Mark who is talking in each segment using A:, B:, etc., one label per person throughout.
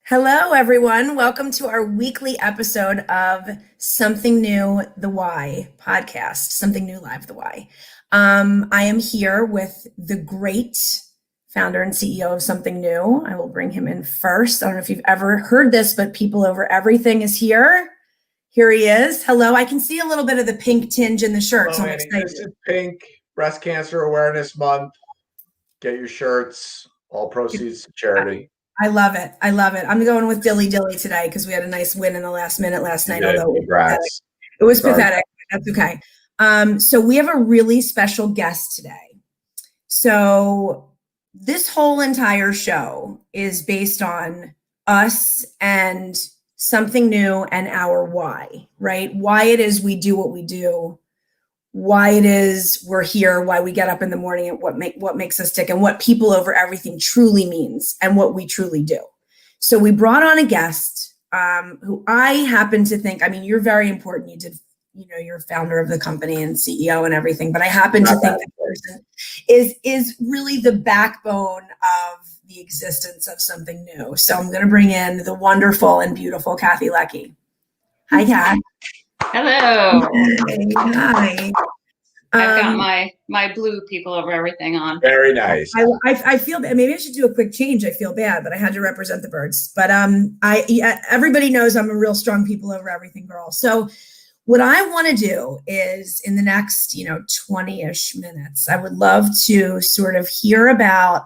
A: Hello, everyone. Welcome to our weekly episode of Something New, the Why podcast, Something New Live, the Why. I am here with the great founder and CEO of Something New. I will bring him in first. I don't know if you've ever heard this, but People Over Everything is here. Here he is. Hello. I can see a little bit of the pink tinge in the shirt,
B: Hello,
A: so I'm
B: Annie.
A: excited.
B: This is Pink Breast Cancer Awareness Month. Get your shirts. All proceeds to charity.
A: I love it. I love it. I'm going with Dilly Dilly today because we had a nice win in the last minute last night. Although
B: Congrats.
A: it was pathetic. That's okay. So we have a really special guest today. So this whole entire show is based on us and Something New and our why, right? Why it is we do what we do, why it is we're here, why we get up in the morning, and what makes us tick, and what People Over Everything truly means and what we truly do. So we brought on a guest who I happen to think, I mean, you're very important. You're founder of the company and CEO and everything, but I happen to think that person is really the backbone of the existence of Something New. So I'm going to bring in the wonderful and beautiful Kathy Leckey. Hi, Kat.
C: Hello.
A: Hi.
C: I've got my blue People Over Everything on.
B: Very nice.
A: I feel bad. Maybe I should do a quick change. I feel bad, but I had to represent the birds. But everybody knows I'm a real strong People Over Everything girl. So what I want to do is in the next 20-ish minutes, I would love to sort of hear about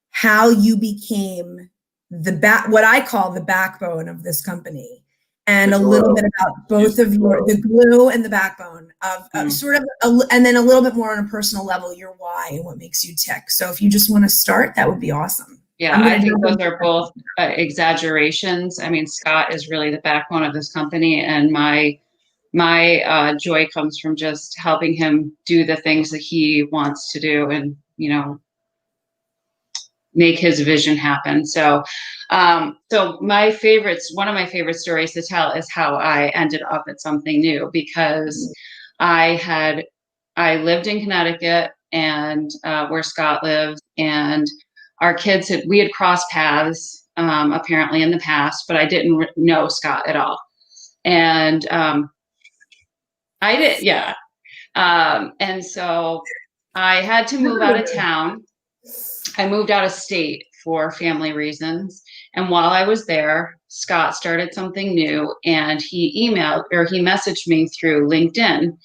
A: how you became what I call the backbone of this company. And a little bit about both of the glue and the backbone of and then a little bit more on a personal level, your why and what makes you tick. So if you just want to start, that would be awesome.
C: Yeah, I think those are both exaggerations. I mean, Scott is really the backbone of this company, and my joy comes from just helping him do the things that he wants to do, and make his vision happen. So one of my favorite stories to tell is how I ended up at Something New, because I lived in Connecticut and where Scott lives, and our kids we had crossed paths apparently in the past, but I didn't know Scott at all. And I did. Yeah. And so I had to move out of town. I moved out of state for family reasons. And while I was there, Scott started Something New, and he messaged me through LinkedIn,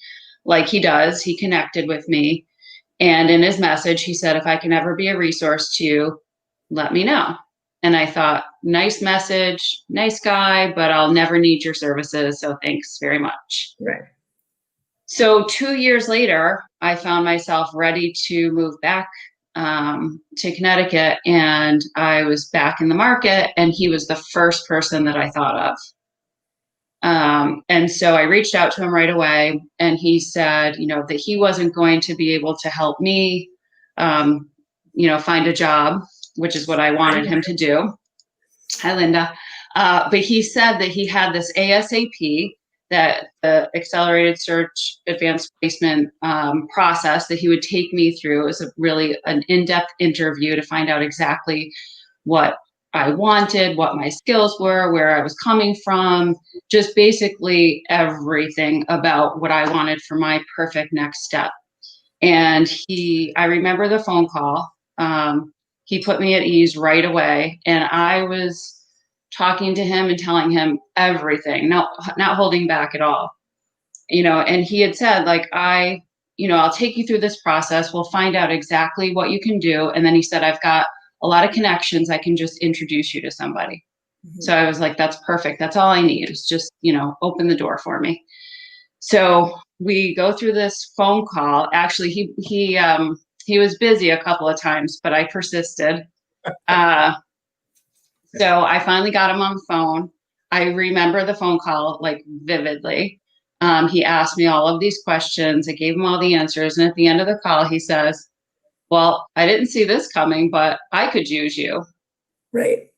C: like he does. He connected with me. And in his message, he said, if I can ever be a resource to you, let me know. And I thought, nice message, nice guy, but I'll never need your services. So thanks very much.
A: Right.
C: So 2 years later, I found myself ready to move back to Connecticut, and I was back in the market, and he was the first person that I thought of. And so I reached out to him right away, and he said, that he wasn't going to be able to help me, find a job, which is what I wanted him to do. Hi, Linda. But he said that he had this ASAP, that the accelerated search advanced placement process that he would take me through. Is really an in-depth interview to find out exactly what I wanted, what my skills were, where I was coming from, just basically everything about what I wanted for my perfect next step. And I remember the phone call. He put me at ease right away, and I was talking to him and telling him everything, not holding back at all, and he had said, like, I'll take you through this process. We'll find out exactly what you can do. And then he said, I've got a lot of connections. I can just introduce you to somebody. Mm-hmm. So I was like, that's perfect. That's all I need is just, open the door for me. So we go through this phone call. Actually, he was busy a couple of times, but I persisted. So I finally got him on the phone. I remember the phone call like vividly. He asked me all of these questions. I gave him all the answers. And at the end of the call, he says, well, I didn't see this coming, but I could use you.
A: Right.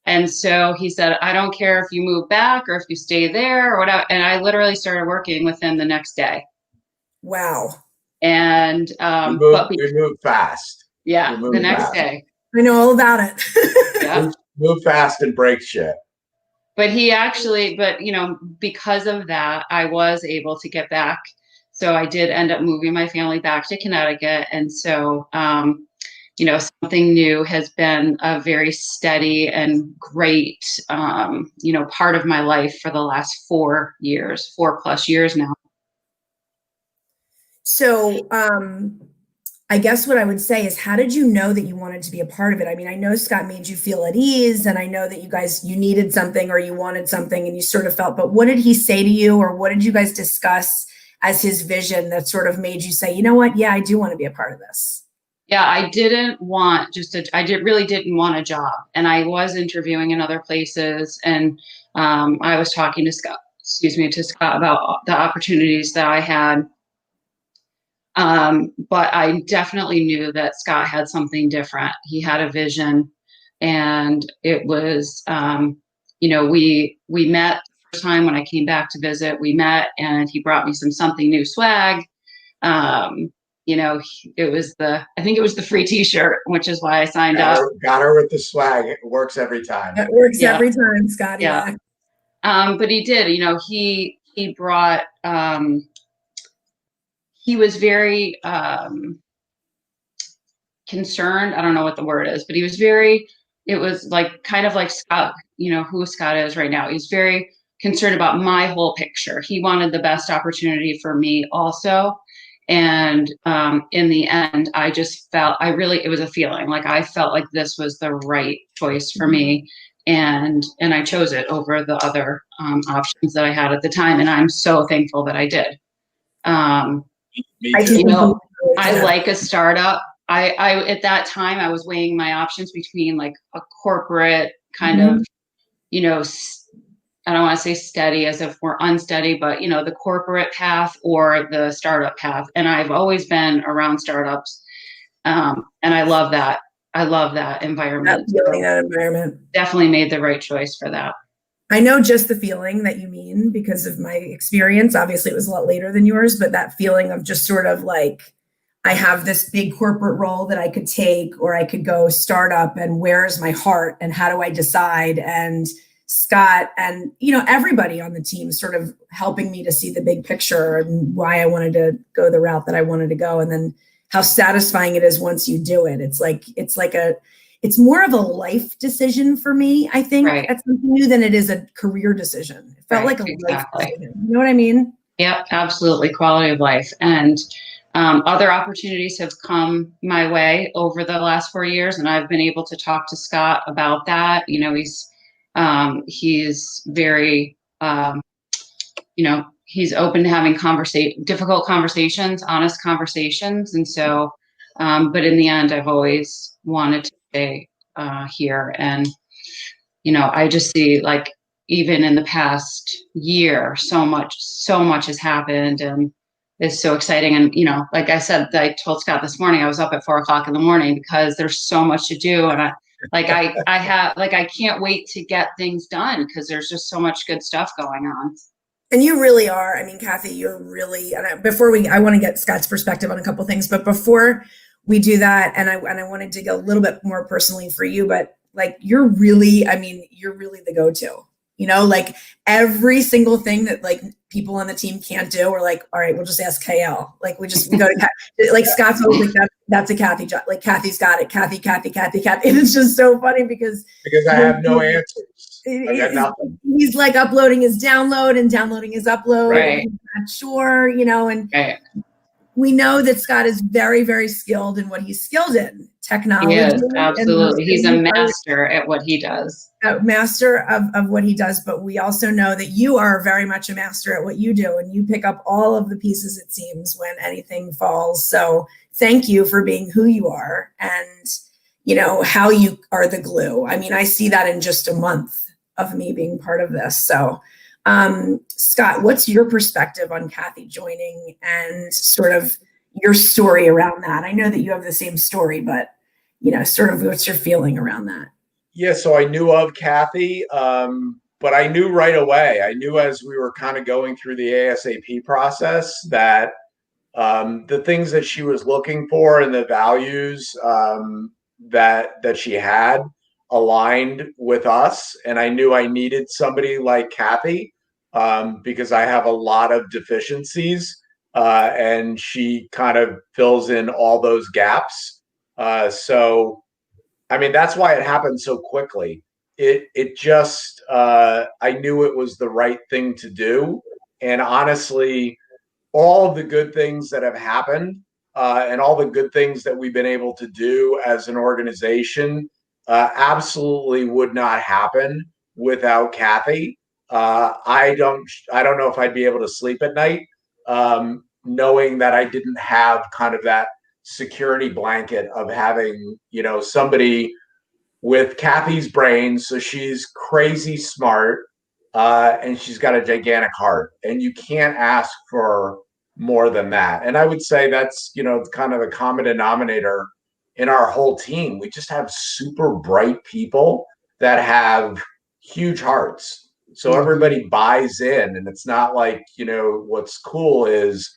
C: And so he said, I don't care if you move back or if you stay there or whatever. And I literally started working with him the next day.
A: Wow.
C: And
B: we moved fast.
C: Yeah, the next day.
A: I know all about it.
C: Yeah.
B: Move fast and break shit.
C: But he actually, because of that, I was able to get back. So I did end up moving my family back to Connecticut. And so, Something New has been a very steady and great, part of my life for the last 4 years, 4+ years now.
A: So, I guess what I would say is, how did you know that you wanted to be a part of it? I mean, I know Scott made you feel at ease, and I know that you needed something or you wanted something and you sort of felt, but what did he say to you, or what did you guys discuss as his vision that sort of made you say, you know what? Yeah, I do want to be a part of this.
C: Yeah, I didn't want really didn't want a job. And I was interviewing in other places, and I was talking to Scott about the opportunities that I had. But I definitely knew that Scott had something different. He had a vision, and it was, we met the first time when I came back to visit. We met, and he brought me Something New swag. I think it was the free T-shirt, which is why I signed up.
B: Got her with the swag. It works every time.
A: It works every time, Scotty.
C: Yeah. But he did. He brought. He was very concerned. I don't know what the word is, but he was it was like kind of like Scott, who Scott is right now. He's very concerned about my whole picture. He wanted the best opportunity for me also. And in the end, I just felt, it was a feeling, like I felt like this was the right choice for me. And I chose it over the other options that I had at the time. And I'm so thankful that I did. I like a startup. I at that time I was weighing my options between like a corporate kind of, I don't want to say steady as if we're unsteady, but the corporate path or the startup path. And I've always been around startups. And I love that. I love that environment.
A: That environment.
C: Definitely made the right choice for that.
A: I know just the feeling that you mean because of my experience. Obviously, it was a lot later than yours, but that feeling of just sort of like, I have this big corporate role that I could take, or I could go start up, and where's my heart and how do I decide? And Scott and, everybody on the team sort of helping me to see the big picture and why I wanted to go the route that I wanted to go. And then how satisfying it is once you do it. It's more of a life decision for me, I think,
C: right.
A: At Something New than it is a career decision. It felt like a life decision. You know what I mean?
C: Yeah, absolutely. Quality of life. And other opportunities have come my way over the last 4 years, and I've been able to talk to Scott about that. He's very, he's open to having difficult conversations, honest conversations. And so, but in the end, I've always wanted to stay here. And, I just see, like, even in the past year, so much has happened, and it's so exciting. And, like I said, I told Scott this morning, I was up at 4 o'clock in the morning because there's so much to do. And I can't wait to get things done because there's just so much good stuff going on.
A: And you really are. I mean, Kathy, you're really, and I want to get Scott's perspective on a couple of things, but before we do that, and I want to dig a little bit more personally for you, but like, you're really the go-to, like every single thing that like people on the team can't do, we're like, all right, we'll just ask KL. Like we go to Kathy. Like Scott's always like, that's a Kathy job. Like Kathy's got it. Kathy. And it's just so funny because
B: I have no answers. I got nothing.
A: He's like uploading his download and downloading his upload.
C: Right.
A: He's not sure, and
C: right.
A: We know that Scott is very, very skilled in what he's skilled in. Technology.
C: He is, absolutely. He's a master at what he does.
A: A master of what he does, but we also know that you are very much a master at what you do, and you pick up all of the pieces, it seems, when anything falls. So thank you for being who you are and, how you are the glue. I mean, I see that in just a month of me being part of this. So Scott, what's your perspective on Kathy joining and sort of your story around that? I know that you have the same story, but sort of what's your feeling around that?
B: Yeah, so I knew of Kathy, but I knew right away. I knew as we were kind of going through the ASAP process that the things that she was looking for and the values that she had aligned with us. And I knew I needed somebody like Kathy because I have a lot of deficiencies. And she kind of fills in all those gaps. So, I mean, that's why it happened so quickly. It just, I knew it was the right thing to do. And honestly, all of the good things that have happened and all the good things that we've been able to do as an organization absolutely would not happen without Kathy. I don't know if I'd be able to sleep at night knowing that I didn't have kind of that security blanket of having, you know, somebody with Kathy's brain. So she's crazy smart and she's got a gigantic heart, and you can't ask for more than that. And I would say that's, you know, kind of the common denominator in our whole team. We just have super bright people that have huge hearts. So everybody buys in, and it's not like, you know, what's cool is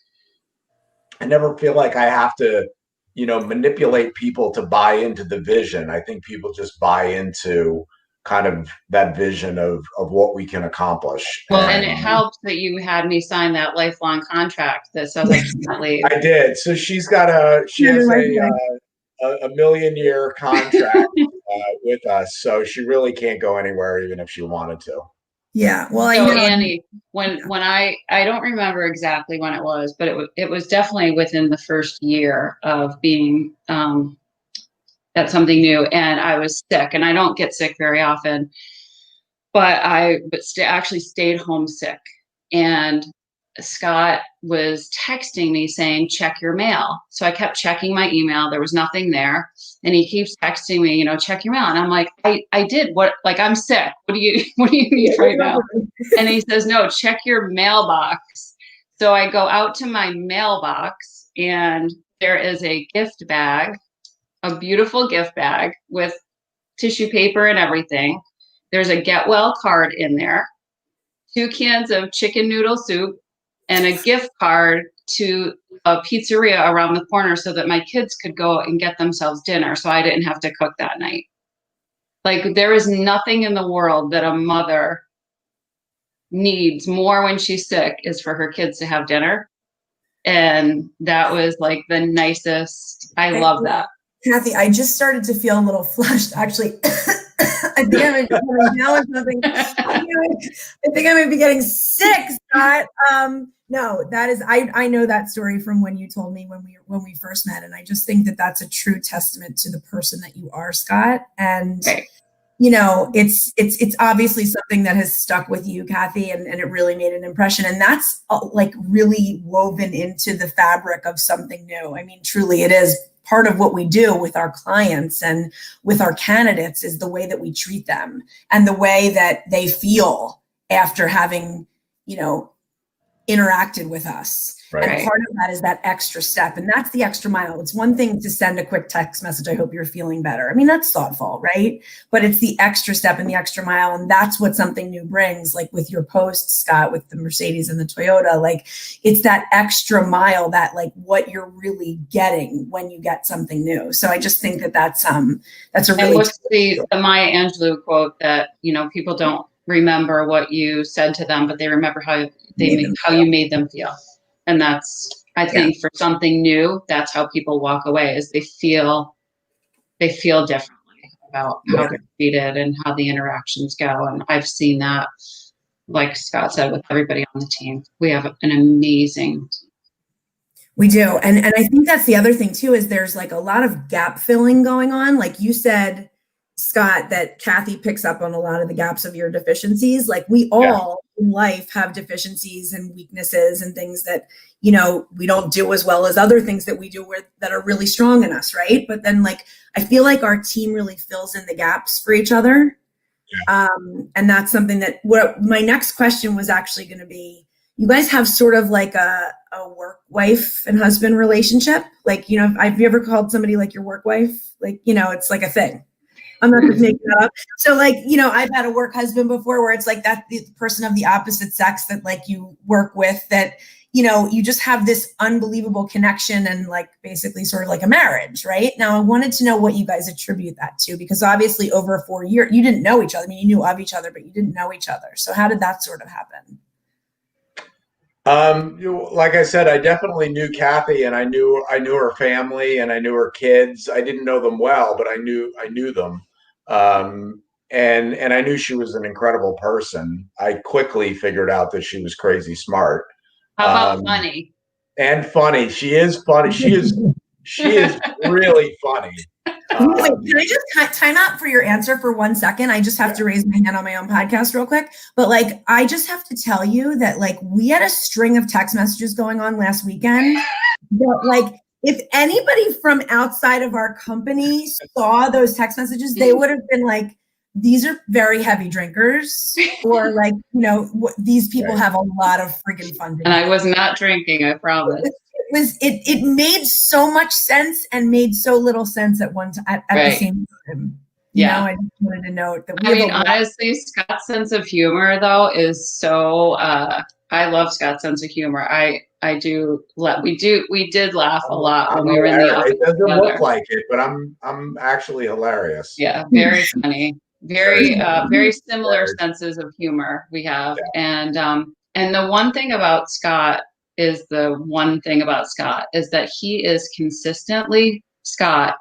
B: I never feel like I have to, you know, manipulate people to buy into the vision. I think people just buy into kind of that vision of what we can accomplish.
C: Well, and it helps that you had me sign that lifelong contract that says I can't leave.
B: I did. So she has a million-year contract with us. So she really can't go anywhere, even if she wanted to.
A: Yeah. Well, I
C: So
A: know.
C: Annie, when I don't remember exactly when it was, but it was definitely within the first year of being at Something New, and I was sick, and I don't get sick very often, but actually stayed home sick, and Scott was texting me saying, check your mail. So I kept checking my email. There was nothing there. And he keeps texting me, you know, check your mail. And I'm like, I did what, like, I'm sick. What do you need right now? And he says, no, check your mailbox. So I go out to my mailbox, and there is a gift bag, a beautiful gift bag with tissue paper and everything. There's a get well card in there, 2 cans of chicken noodle soup, and a gift card to a pizzeria around the corner so that my kids could go and get themselves dinner so I didn't have to cook that night. Like, there is nothing in the world that a mother needs more when she's sick is for her kids to have dinner. And that was like the nicest. I love that.
A: Kathy, I just started to feel a little flushed, actually. I think I might be having something. I think I might be getting sick, Scott. No, that is, I know that story from when you told me when we first met, and I just think that that's a true testament to the person that you are, Scott. And
C: right.
A: You know, it's obviously something that has stuck with you, Kathy, and it really made an impression. And that's like really woven into the fabric of Something New. I mean, truly, it is part of what we do with our clients and with our candidates is the way that we treat them and the way that they feel after having, you know, interacted with us.
B: Right.
A: And part of that is that extra step. And that's the extra mile. It's one thing to send a quick text message, I hope you're feeling better. I mean, that's thoughtful, right? But it's the extra step and the extra mile. And that's what Something New brings, like with your post, Scott, with the Mercedes and the Toyota. Like, it's that extra mile, that like what you're really getting when you get Something New. So I just think that that's a really—
C: And what's the Maya Angelou quote that, you know, people don't remember what you said to them, but they remember how you made them feel. And that's, I think, for Something New, that's how people walk away, is they feel differently about how they're treated and how the interactions go. And I've seen that, like Scott said, with everybody on the team. We have an amazing team.
A: We do. And I think that's the other thing too, is there's like a lot of gap filling going on. Like you said, Scott, that Kathy picks up on a lot of the gaps of your deficiencies. Like we all in life have deficiencies and weaknesses and things that, you know, we don't do as well as other things that we do that are really strong in us. Right. But then like, I feel like our team really fills in the gaps for each other. Yeah. And that's something that my next question was actually going to be, you guys have sort of like a work wife and husband relationship. Like, you know, have you ever called somebody like your work wife? Like, you know, it's like a thing. I'm not just making that up. So like, you know, I've had a work husband before where it's like that the person of the opposite sex that like you work with that, you just have this unbelievable connection and like basically sort of like a marriage, right? Now, I wanted to know what you guys attribute that to, because obviously over 4 years, you didn't know each other. I mean, you knew of each other, but you didn't know each other. So how did that sort of happen?
B: Like I said, I definitely knew Kathy, and I knew her family, and I knew her kids. I didn't know them well, but I knew them. And I knew she was an incredible person. I quickly figured out that she was crazy smart.
C: How about funny?
B: And funny. She is funny. She is really funny.
A: Wait, can I just time out for your answer for 1 second? I just have to raise my hand on my own podcast real quick. But like, I just have to tell you that like we had a string of text messages going on last weekend. But like, if anybody from outside of our company saw those text messages, they would have been like, these are very heavy drinkers, or like, these people have a lot of freaking fun.
C: And I was not drinking, I promise.
A: It made so much sense and made so little sense at the same time. I just wanted to note that
C: honestly, Scott's sense of humor though is so I love Scott's sense of humor. We did laugh a lot when we were in the office.
B: It doesn't look like it, but I'm actually hilarious.
C: Yeah, very funny. Very similar senses of humor we have. Yeah. And the one thing about Scott is that he is consistently Scott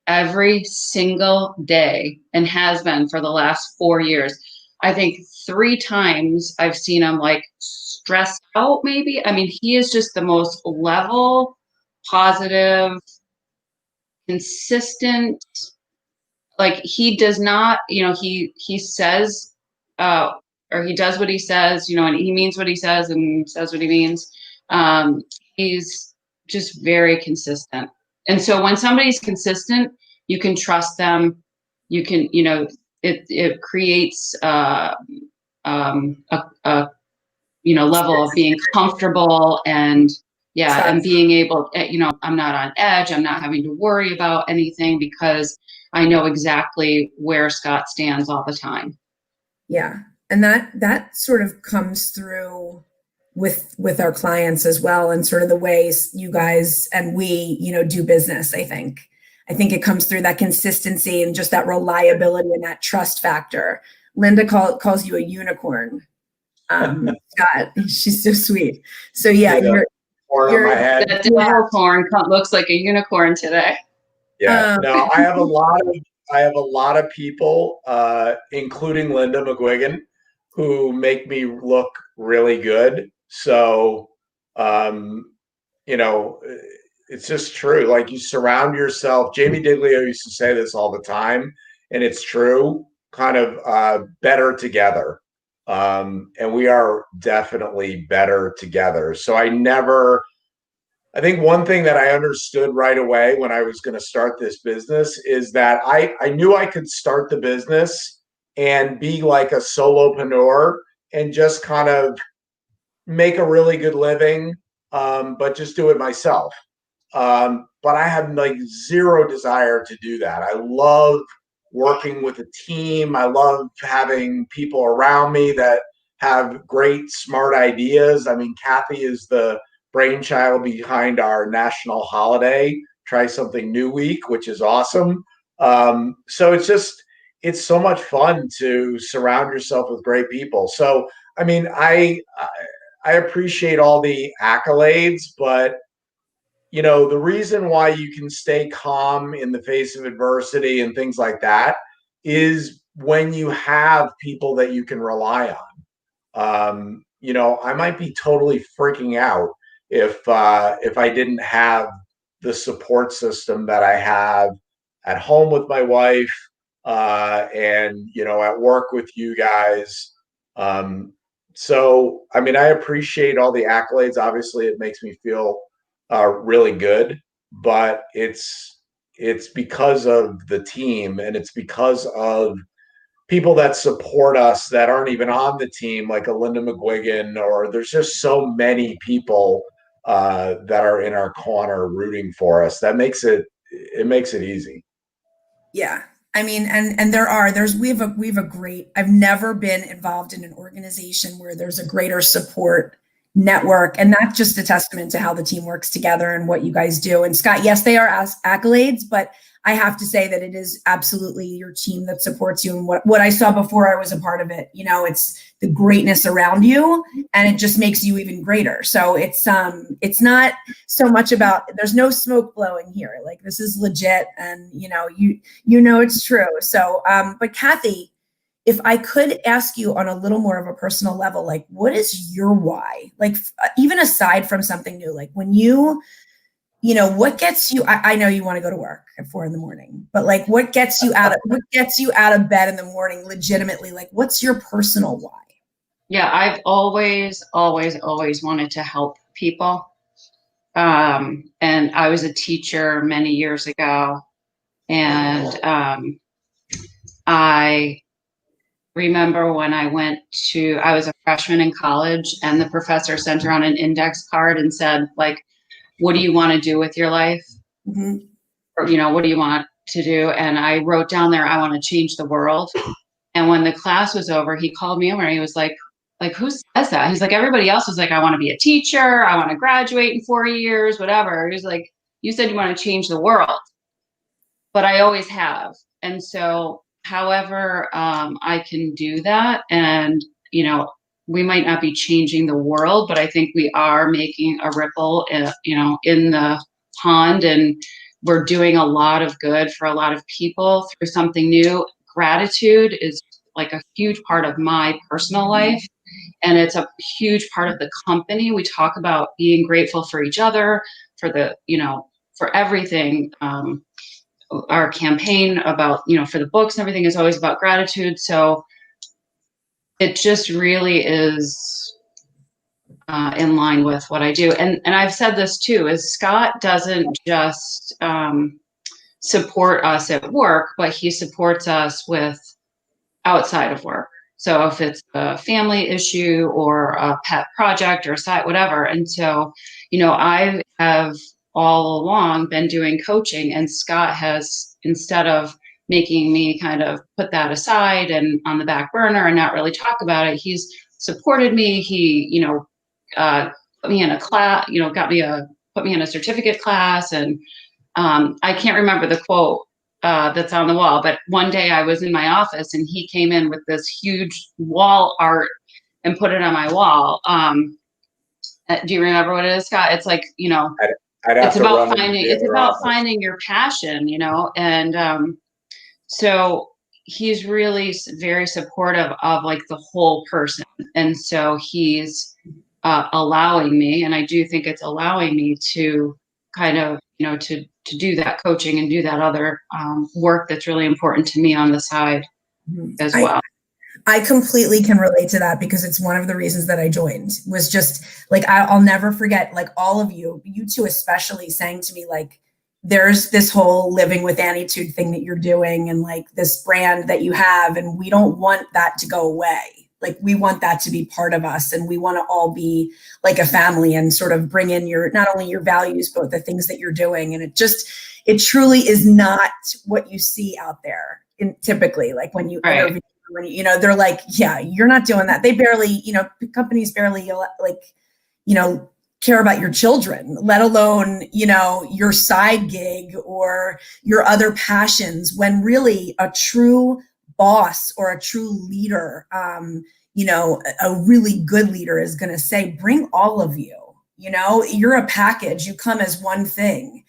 C: every single day, and has been for the last 4 years. I think 3 times I've seen him like stressed out, maybe. I mean, he is just the most level, positive, consistent. Like, he does not, he says, or he does what he says, and he means what he says and says what he means. He's just very consistent. And so when somebody's consistent, you can trust them. You can, it creates a level of being comfortable and and being able, I'm not on edge. I'm not having to worry about anything because I know exactly where Scott stands all the time.
A: Yeah. And that sort of comes through with our clients as well, and sort of the ways you guys and we, do business. I think it comes through that consistency and just that reliability and that trust factor. Linda calls you a unicorn. Scott, she's so sweet. So yeah,
C: that unicorn looks like a unicorn today.
B: Yeah, no, I have a lot of people, including Linda McGuigan, who make me look really good. So, it's just true. Like, you surround yourself. Jamie Diglio used to say this all the time, and it's true. Kind of better together, and we are definitely better together. So I think one thing that I understood right away when I was going to start this business is that I knew I could start the business and be like a solopreneur and just kind of make a really good living, but just do it myself. But I have like zero desire to do that. I love working with a team. I love having people around me that have great, smart ideas. I mean, Kathy is the brainchild behind our national holiday, Try Something New Week, which is awesome. So it's so much fun to surround yourself with great people. So, I mean, I appreciate all the accolades, but the reason why you can stay calm in the face of adversity and things like that is when you have people that you can rely on. I might be totally freaking out if I didn't have the support system that I have at home with my wife, and at work with you guys. So, I mean, I appreciate all the accolades. Obviously, it makes me feel really good, but it's because of the team, and it's because of people that support us that aren't even on the team, like a Linda McGuigan, or there's just so many people that are in our corner rooting for us. That makes it easy.
A: Yeah. I mean, and we have a great, I've never been involved in an organization where there's a greater support network. And that's just a testament to how the team works together and what you guys do. And Scott, yes, they are accolades, but I have to say that it is absolutely your team that supports you. And what I saw before I was a part of it, it's the greatness around you, and it just makes you even greater. So it's not so much about, there's no smoke blowing here. Like, this is legit, and it's true. So, but Kathy, if I could ask you on a little more of a personal level, like, what is your why? Like, even aside from Something New, like when what gets you, I know you want to go to work at 4 a.m, but like, what gets you out of bed in the morning, legitimately? Like, what's your personal why?
C: Yeah, I've always wanted to help people. And I was a teacher many years ago, and I remember when I was a freshman in college, and the professor sent around an index card and said, like, what do you want to do with your life?
A: Mm-hmm.
C: Or, what do you want to do? And I wrote down there, I want to change the world. And when the class was over, he called me over and he was like, who says that? He's like, everybody else was like, I want to be a teacher. I want to graduate in 4 years, whatever. He's like, you said you want to change the world, but I always have. And so however I can do that, and, we might not be changing the world, but I think we are making a ripple, in the pond, and we're doing a lot of good for a lot of people through Something New. Gratitude is like a huge part of my personal life, and it's a huge part of the company. We talk about being grateful for each other, for for everything. Our campaign about, for the books and everything is always about gratitude. So it just really is in line with what I do. And I've said this too, is Scott doesn't just support us at work, but he supports us with outside of work. So if it's a family issue or a pet project or a site, whatever. And so, I have all along been doing coaching, and Scott has, instead of making me kind of put that aside and on the back burner and not really talk about it, he's supported me. He, put me in a class, put me in a certificate class. And I can't remember the quote that's on the wall, but one day I was in my office and he came in with this huge wall art and put it on my wall. Do you remember what it is, Scott? It's like, it's about finding your passion, and so he's really very supportive of like the whole person. And so he's allowing me, and I do think it's allowing me to kind of, to do that coaching and do that other work that's really important to me on the side as well.
A: I completely can relate to that, because it's one of the reasons that I joined, was just like, I'll never forget, like, all of you two especially, saying to me, like, there's this whole living with Anitude thing that you're doing, and like this brand that you have, and we don't want that to go away. Like, we want that to be part of us, and we want to all be like a family and sort of bring in not only your values, but the things that you're doing. And it truly is not what you see out there typically, like when you interview, they're like, yeah, you're not doing that. They barely, companies barely care about your children, let alone, your side gig or your other passions, when really a true boss or a true leader, a really good leader is going to say, bring all of you, you're a package, you come as one thing.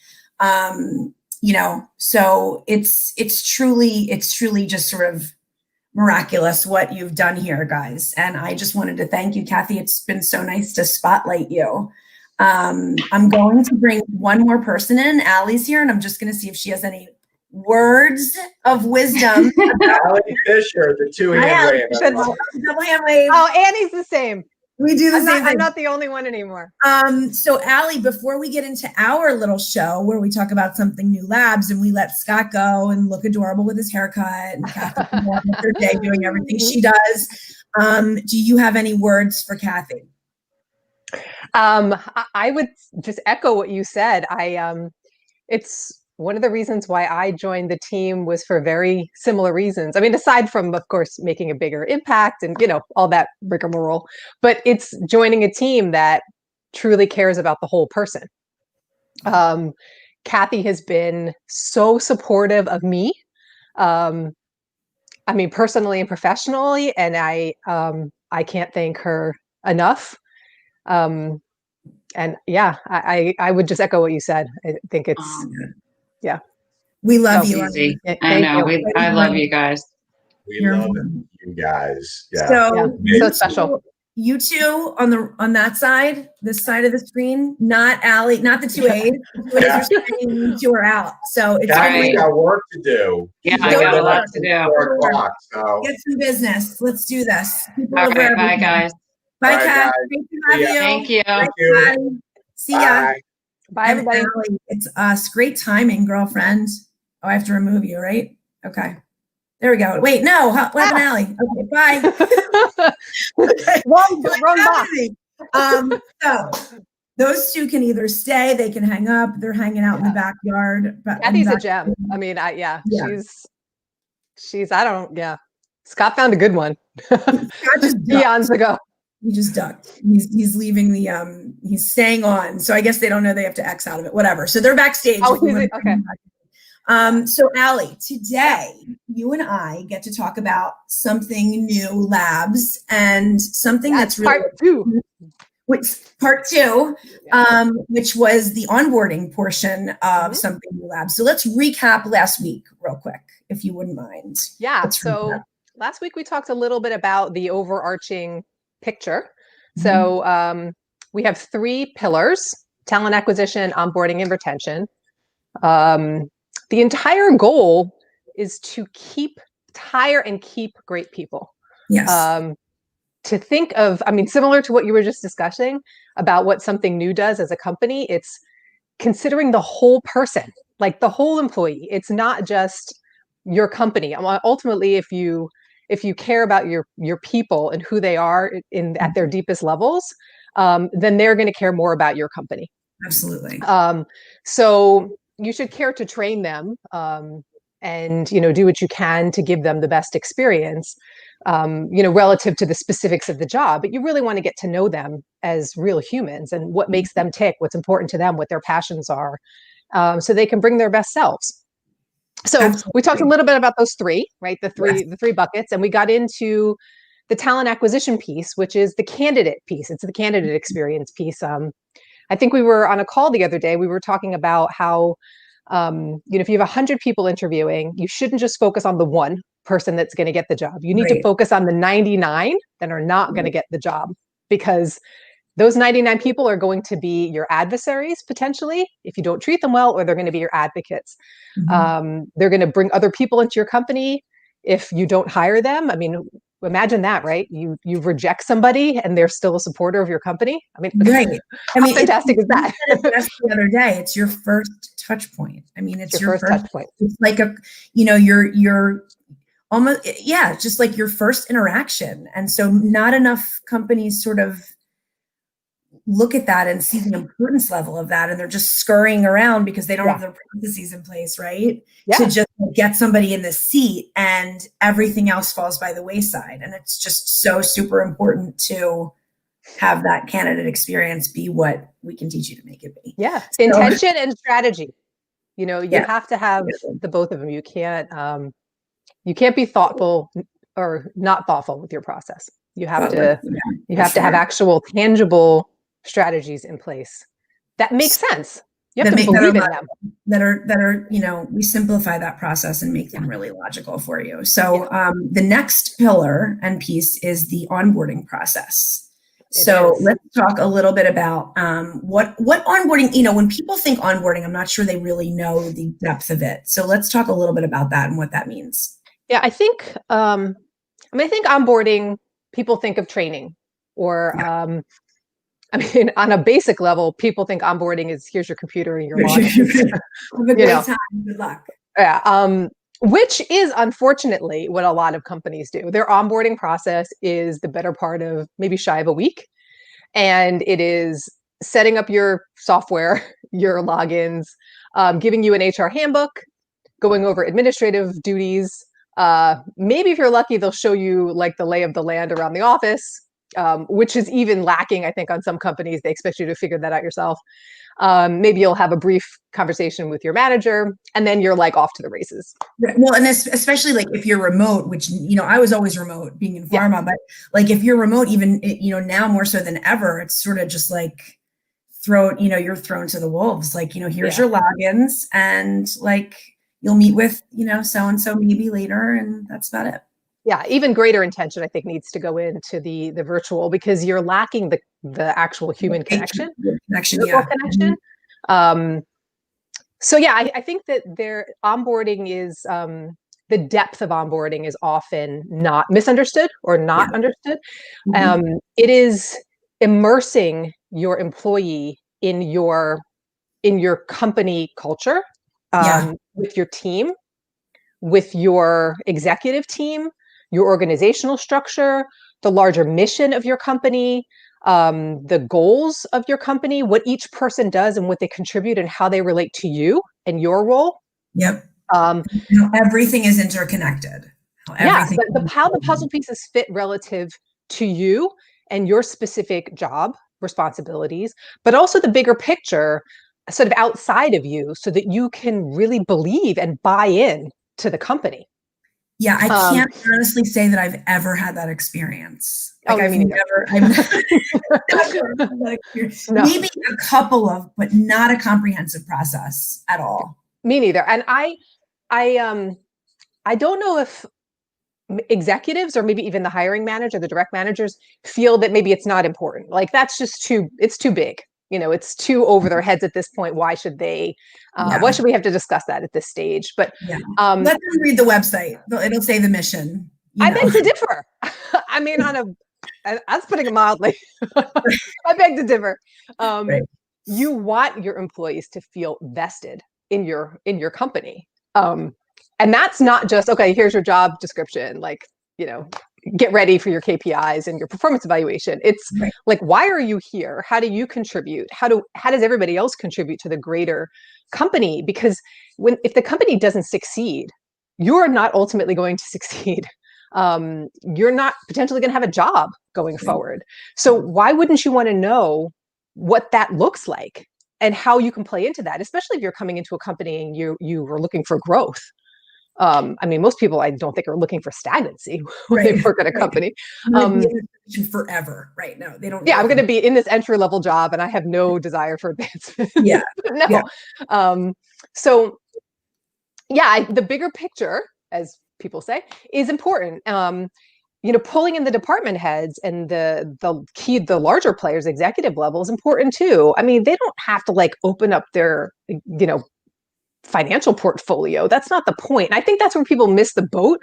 A: So it's truly just sort of miraculous what you've done here, guys. And I just wanted to thank you, Kathy. It's been so nice to spotlight you. I'm going to bring one more person in. Ali's here, and I'm just going to see if she has any words of wisdom.
B: Ali Fischer, the two-hand wave.
A: Double hand wave.
D: Oh, Annie's the same.
A: We do the same thing.
D: I'm not the only one anymore.
A: So Ali, before we get into our little show where we talk about Something New Labs and we let Scott go and look adorable with his haircut, and Kathy can go on with her day doing everything she does, do you have any words for Kathy?
D: I would just echo what you said. It's one of the reasons why I joined the team was for very similar reasons. I mean, aside from, of course, making a bigger impact and, all that rigmarole, but it's joining a team that truly cares about the whole person. Kathy has been so supportive of me. I mean, personally and professionally, and I can't thank her enough. And yeah, I would just echo what you said. I think it's, yeah.
A: We love
C: So
A: you.
C: easy. I
D: Thank
C: know.
D: you.
C: I love you guys.
B: We
A: You're
B: love
A: welcome.
B: you guys. Yeah.
A: So,
D: so special.
A: You two on that side, this side of the screen, not Ali, not the two A's. The two A's are screening, you two are out. So it's
B: Kathy's
C: Right.
B: got work to do.
C: Yeah,
B: She's
C: I
B: only
C: got
B: been
C: a lot
B: up
C: to
B: since
C: do.
B: 4 o'clock, so.
A: Get some business. Let's do this. People
C: All
A: over
C: right, bye,
A: everything.
C: guys.
A: Bye,
B: All right,
A: Kat.
B: guys.
A: Great to
B: See
A: have
B: ya.
A: you.
C: Thank you.
A: Bye.
B: Thank you.
A: Bye. See ya.
B: Bye.
D: Bye,
A: And
D: everybody.
A: Ali, it's us. Great timing, girlfriend. Oh, I have to remove you, right? Okay. There we go. Wait, no. What happened, Ali? Okay, bye. Okay.
D: Wrong box.
A: So those two can either stay, they can hang up. They're hanging out in the backyard. But
D: Kathy's a gem. I mean,
A: Yeah.
D: she's, I don't, yeah. Scott found a good one.
A: just
D: Eons ago.
A: He just ducked. He's leaving the he's staying on. So I guess they don't know they have to X out of it. Whatever. So they're backstage.
D: Oh, okay.
A: So Ali, today you and I get to talk about Something New Labs and something that's really
D: part two.
A: Part two, which was the onboarding portion of Something New Labs. So let's recap last week real quick, if you wouldn't mind.
D: Yeah.
A: Let's
D: So
A: recap.
D: last week we talked a little bit about the overarching picture. So we have 3 pillars: talent acquisition, onboarding, and retention. The entire goal is to hire and keep great people.
A: Yes.
D: To think of, I mean, similar to what you were just discussing about what Something New does as a company, it's considering the whole person, like the whole employee. It's not just your company. Ultimately, if you care about your people and who they are at their deepest levels, then they're going to care more about your company.
A: Absolutely.
D: So you should care to train them, and do what you can to give them the best experience, relative to the specifics of the job. But you really want to get to know them as real humans and what makes them tick, what's important to them, what their passions are, so they can bring their best selves. So
A: Absolutely.
D: We talked a little bit about those 3, right? The three buckets, and we got into the talent acquisition piece, which is the candidate piece. It's the candidate experience piece. I think we were on a call the other day. We were talking about how, if you have 100 people interviewing, you shouldn't just focus on the one person that's going to get the job. You need to focus on the 99 that are not going to get the job, because those 99 people are going to be your adversaries potentially if you don't treat them well, or they're going to be your advocates. They're going to bring other people into your company if you don't hire them. I mean, imagine that, right? You reject somebody and they're still a supporter of your company. I mean, how fantastic is that?
A: The other day, it's your first touch point. I mean, it's your first
D: touch point.
A: It's like you're almost, just like your first interaction. And so not enough companies sort of look at that and see the importance level of that. And they're just scurrying around because they don't have their processes in place, right? To just get somebody in the seat, and everything else falls by the wayside. And it's just so super important to have that candidate experience be what we can teach you to make it be.
D: Yeah. Intention and strategy. You have to have the both of them. You can't be thoughtful or not thoughtful with your process. You have to have actual tangible strategies in place that make sense. You have to believe in them.
A: That are, we simplify that process and make them really logical for you. So the next pillar and piece is the onboarding process. Let's talk a little bit about what onboarding, when people think onboarding, I'm not sure they really know the depth of it. So let's talk a little bit about that and what that means.
D: Yeah, I think onboarding, people think of training, or on a basic level, people think onboarding is here's your computer and your logins.
A: Have a great time. Good luck.
D: Yeah. Which is unfortunately what a lot of companies do. Their onboarding process is the better part of maybe shy of a week. And it is setting up your software, your logins, giving you an HR handbook, going over administrative duties. Maybe if you're lucky, they'll show you like the lay of the land around the office, which is even lacking, I think, on some companies. They expect you to figure that out yourself. Maybe you'll have a brief conversation with your manager, and then you're like off to the races.
A: Well, and especially like if you're remote, which, you know, I was always remote being in pharma, but like if you're remote, even, you know, now more so than ever, it's sort of just like you're thrown to the wolves. Like, you know, here's your logins, and like you'll meet with, you know, so-and-so maybe later, and that's about it.
D: Yeah, even greater intention, I think, needs to go into the virtual, because you're lacking the actual human connection. Connection. So yeah, I think that their onboarding is the depth of onboarding is often not misunderstood or not understood. It is immersing your employee in your company culture, with your team, with your executive team, your organizational structure, the larger mission of your company, the goals of your company, what each person does and what they contribute and how they relate to you and your role.
A: Yep. Everything is interconnected.
D: How the puzzle pieces fit relative to you and your specific job responsibilities, but also the bigger picture sort of outside of you, so that you can really believe and buy in to the company.
A: Yeah, I can't honestly say that I've ever had that experience. Like I've never had that experience. No. Maybe a couple of, but not a comprehensive process at all.
D: Me neither. And I don't know if executives or maybe even the hiring manager, the direct managers, feel that maybe it's not important. Like that's just it's too big. You know, it's too over their heads at this point. Why should they? Why should we have to discuss that at this stage? But
A: let them read the website. It'll say the mission.
D: I beg to differ. I mean, that's putting it mildly. I beg to differ. You want your employees to feel vested in your company, and that's not just okay. Here's your job description. Like, you know, get ready for your KPIs and your performance evaluation. It's like, why are you here? How do you contribute? How does everybody else contribute to the greater company? Because if the company doesn't succeed, you're not ultimately going to succeed. You're not potentially going to have a job going forward. So why wouldn't you want to know what that looks like and how you can play into that, especially if you're coming into a company and you were looking for growth? I mean, most people I don't think are looking for stagnancy when they work at a company.
A: Forever, right? No, they don't.
D: Yeah, I'm going to be in this entry-level job, and I have no desire for advancement. So, the bigger picture, as people say, is important. You know, pulling in the department heads and the larger players, executive level, is important too. I mean, they don't have to like open up their, you know, financial portfolio. That's not the point. And I think that's where people miss the boat.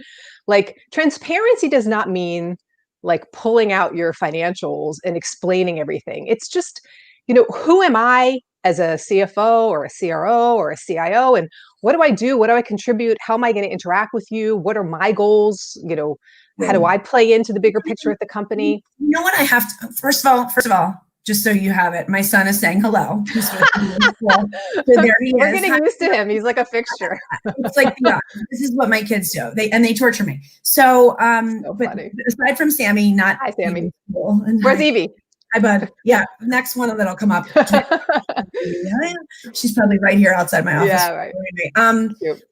D: Like, transparency does not mean like pulling out your financials and explaining everything. It's just, you know, who am I as a CFO or a CRO or a CIO, and what do I do? What do I contribute? How am I going to interact with you? What are my goals? You know, how do I play into the bigger picture at the company?
A: You know what I have to, first of all, just so you have it, my son is saying hello. So there he
D: We're getting used to him. He's like a fixture.
A: It's like, this is what my kids do. They torture me. So, but aside from Sammy,
D: Hi, Sammy. Where's Evie?
A: Hi, bud. Yeah, next one that'll come up. She's probably right here outside my office.
D: Yeah, right.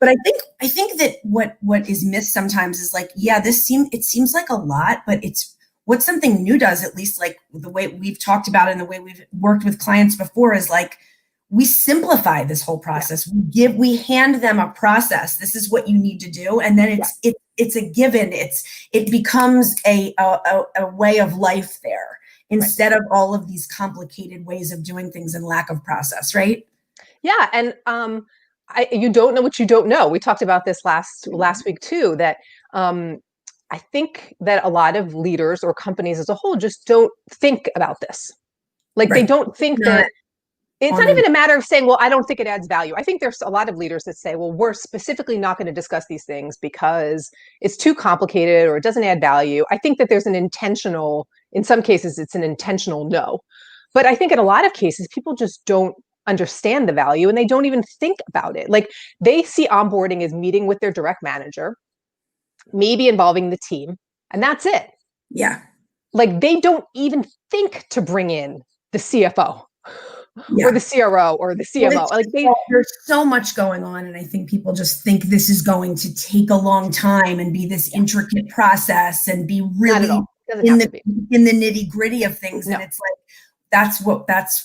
A: But I think that what is missed sometimes is like, it seems like a lot, but it's what Something New does, at least like the way we've talked about it and the way we've worked with clients before, is like we simplify this whole process. We hand them a process. This is what you need to do, and then it's a given. It becomes a way of life there, instead of all of these complicated ways of doing things and lack of process, right?
D: Yeah, and you don't know what you don't know. We talked about this last week too. That I think that a lot of leaders or companies as a whole just don't think about this. Like they don't think that it's not even a matter of saying, well, I don't think it adds value. I think there's a lot of leaders that say, well, we're specifically not going to discuss these things because it's too complicated or it doesn't add value. I think that there's in some cases, it's an intentional no. But I think in a lot of cases, people just don't understand the value and they don't even think about it. Like they see onboarding as meeting with their direct manager, maybe involving the team, and that's it.
A: Yeah.
D: Like they don't even think to bring in the CFO or the CRO or the CMO. Like
A: there's so much going on, and I think people just think this is going to take a long time and be this intricate process and be really in the nitty gritty of things. And it's like that's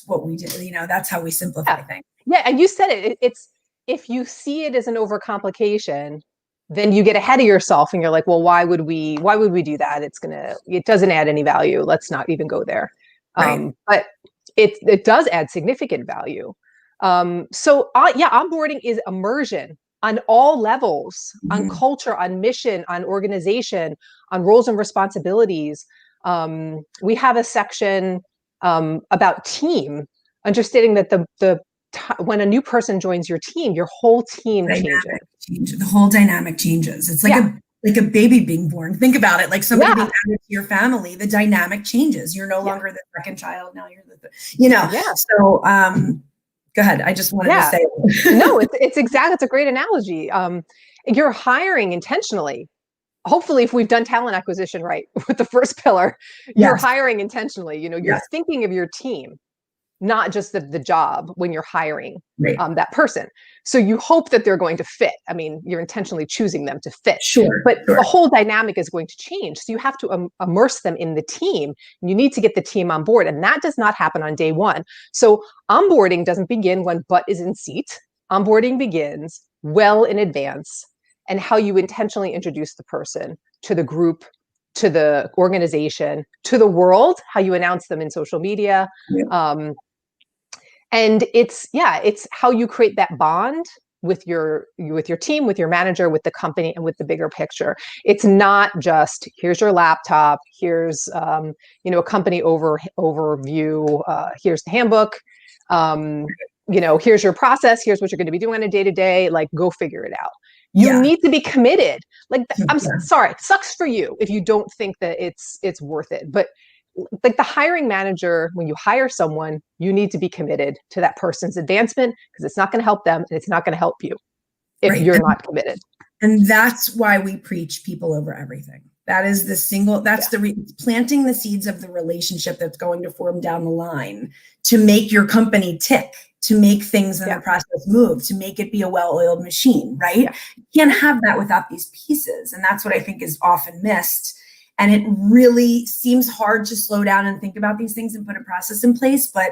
A: what we do. That's how we simplify things.
D: Yeah, and you said it. It's if you see it as an overcomplication, then you get ahead of yourself and you're like, well, why would we do that? It doesn't add any value. Let's not even go there.
A: Right.
D: But it does add significant value. Onboarding is immersion on all levels, on culture, on mission, on organization, on roles and responsibilities. We have a section about team, understanding that when a new person joins your team, your whole team changes.
A: The whole dynamic changes. It's like a baby being born. Think about it, like somebody being added to your family, the dynamic changes. You're no longer the second child. Now you're So go ahead. I just wanted to say.
D: No, it's a great analogy. You're hiring intentionally. Hopefully, if we've done talent acquisition right with the first pillar, you're hiring intentionally. You're thinking of your team, not just the job when you're hiring that person. So you hope that they're going to fit. I mean, you're intentionally choosing them to fit. But the whole dynamic is going to change. So you have to immerse them in the team. You need to get the team on board. And that does not happen on day one. So onboarding doesn't begin when butt is in seat. Onboarding begins well in advance, and how you intentionally introduce the person to the group, to the organization, to the world, how you announce them in social media. And it's how you create that bond with your team, with your manager, with the company, and with the bigger picture. It's not just here's your laptop, here's a company overview, here's the handbook, here's your process, here's what you're going to be doing on a day-to-day. Like, go figure it out. You need to be committed. Like, I'm sorry, it sucks for you if you don't think that it's worth it, but like the hiring manager, when you hire someone, you need to be committed to that person's advancement, because it's not going to help them and it's not going to help you if you're not committed.
A: And that's why we preach people over everything. That is planting the seeds of the relationship that's going to form down the line to make your company tick, to make things in the process move, to make it be a well-oiled machine, right? You can't have that without these pieces. And that's what I think is often missed. And it really seems hard to slow down and think about these things and put a process in place, but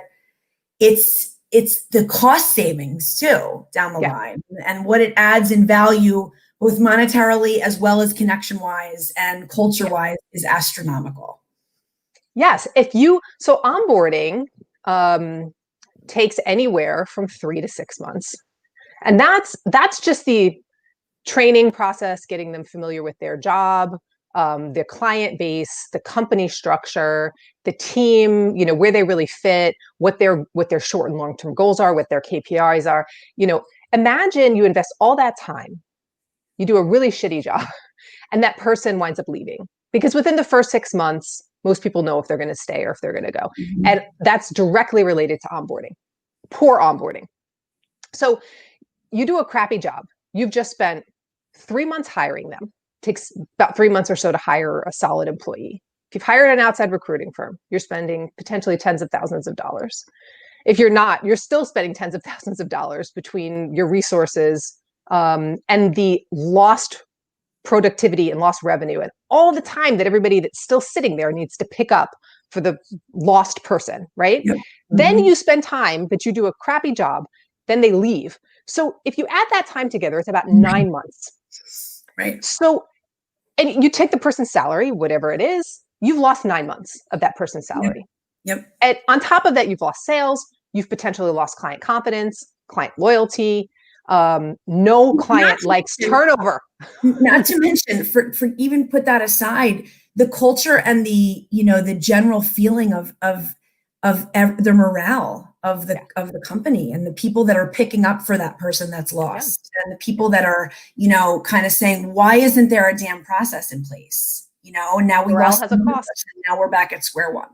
A: it's the cost savings too down the line, and what it adds in value, both monetarily as well as connection-wise and culture-wise, is astronomical.
D: Yes, so onboarding takes anywhere from 3 to 6 months, and that's just the training process, getting them familiar with their job, their client base, the company structure, the team, where they really fit, what their short and long-term goals are, what their KPIs are. Imagine you invest all that time, you do a really shitty job, and that person winds up leaving, because within the first 6 months, most people know if they're going to stay or if they're going to go. And that's directly related to onboarding, poor onboarding. So you do a crappy job. You've just spent 3 months hiring them. Takes about 3 months or so to hire a solid employee. If you've hired an outside recruiting firm, you're spending potentially tens of thousands of dollars. If you're not, you're still spending tens of thousands of dollars between your resources and the lost productivity and lost revenue and all the time that everybody that's still sitting there needs to pick up for the lost person, right? Then you spend time, but you do a crappy job, then they leave. So if you add that time together, it's about 9 months.
A: Right.
D: So, and you take the person's salary, whatever it is, you've lost 9 months of that person's salary.
A: Yep.
D: And on top of that, you've lost sales, you've potentially lost client confidence, client loyalty. No client likes turnover.
A: Not to mention, for even put that aside, the culture and the general feeling of the morale of the company, and the people that are picking up for that person that's lost, and the people that are kind of saying, why isn't there a damn process in place? And now we lost
D: has a cost.
A: And now we're back at square one.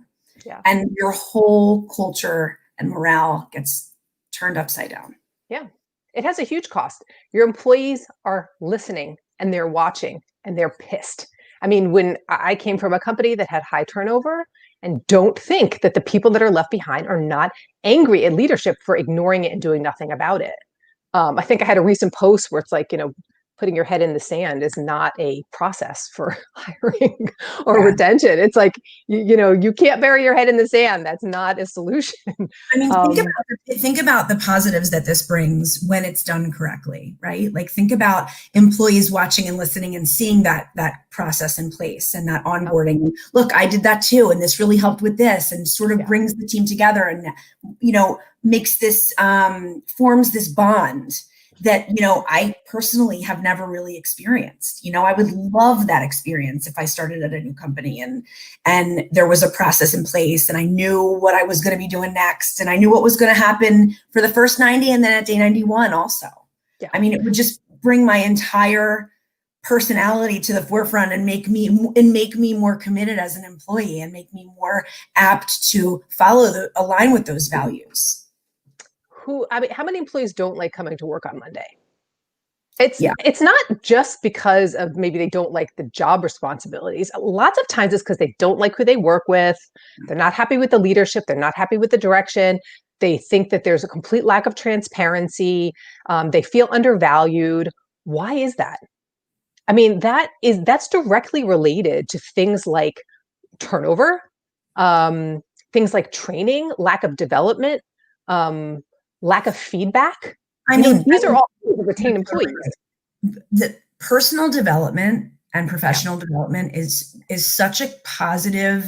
D: Yeah.
A: And your whole culture and morale gets turned upside down.
D: Yeah, it has a huge cost. Your employees are listening and they're watching and they're pissed. I mean, when I came from a company that had high turnover, and don't think that the people that are left behind are not angry at leadership for ignoring it and doing nothing about it. I think I had a recent post where it's like, putting your head in the sand is not a process for hiring or retention. It's like, you can't bury your head in the sand. That's not a solution.
A: I mean, think about the positives that this brings when it's done correctly, right? Like think about employees watching and listening and seeing that process in place and that onboarding. Look, I did that too, and this really helped with this, and sort of brings the team together and makes this forms this bond that, I personally have never really experienced. I would love that experience if I started at a new company and there was a process in place and I knew what I was going to be doing next and I knew what was going to happen for the first 90 and then at day 91 also. Yeah. I mean, it would just bring my entire personality to the forefront and make me more committed as an employee and make me more apt to align with those values.
D: How many employees don't like coming to work on Monday? It's not just because of maybe they don't like the job responsibilities. Lots of times it's because they don't like who they work with. They're not happy with the leadership. They're not happy with the direction. They think that there's a complete lack of transparency. They feel undervalued. Why is that? I mean, that's directly related to things like turnover, things like training, lack of development, lack of feedback. These are all retained employees.
A: The personal development and professional development is such a positive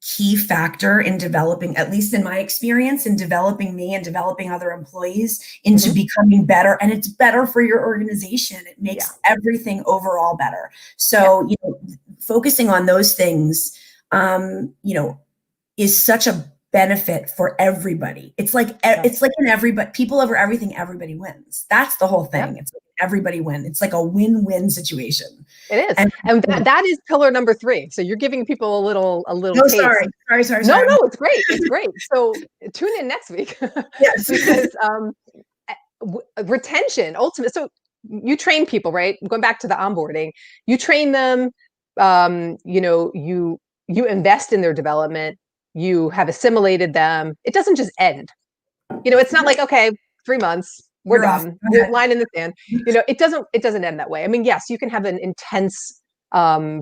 A: key factor in developing, at least in my experience, in developing me and developing other employees into becoming better. And it's better for your organization. It makes everything overall better. So, focusing on those things, is such a benefit for everybody. It's like in everybody, people over everything, everybody wins. That's the whole thing. It's like everybody win. It's like a win-win situation.
D: It is. And that is pillar number 3. So you're giving people a little
A: no,
D: taste.
A: Sorry.
D: No, it's great. It's great. So tune in next week.
A: Yes.
D: Because retention, ultimate. So you train people, right? Going back to the onboarding, you train them, you invest in their development. You have assimilated them. It doesn't just end. It's not like, okay, 3 months, we're done. Line in the sand. It doesn't end that way. I mean, yes, you can have an intense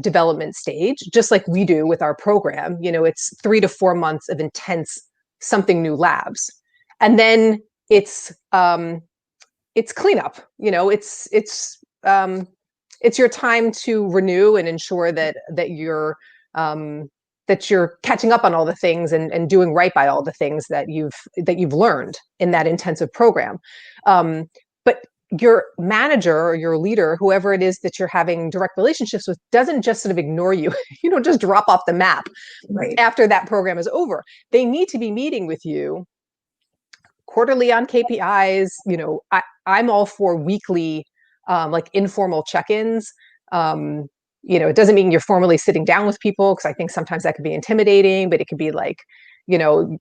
D: development stage, just like we do with our program. It's 3 to 4 months of intense SomethingNew labs. And then it's cleanup. It's your time to renew and ensure that you're catching up on all the things and doing right by all the things that you've learned in that intensive program. But your manager or your leader, whoever it is that you're having direct relationships with, doesn't just sort of ignore you. You don't just drop off the map after that program is over. They need to be meeting with you quarterly on KPIs. I'm all for weekly, like informal check-ins. It doesn't mean you're formally sitting down with people, because I think sometimes that could be intimidating, but it could be like,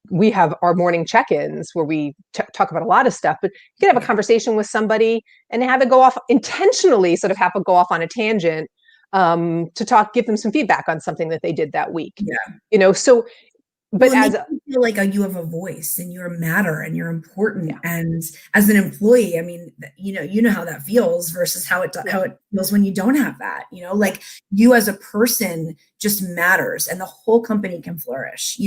D: we have our morning check-ins where we talk about a lot of stuff, but you can have a conversation with somebody and have it go off intentionally, sort of have it go off on a tangent to give them some feedback on something that they did that week. But
A: as you feel like you have a voice and you're a matter and you're important, and as an employee, I mean, you know how that feels versus how it feels when you don't have that. Like you as a person just matters, and the whole company can flourish.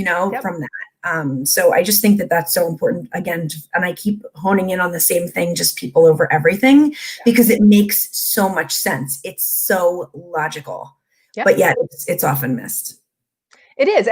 A: From that. So I just think that that's so important. Again, and I keep honing in on the same thing: just people over everything, because it makes so much sense. It's so logical, but yet it's often missed.
D: It is,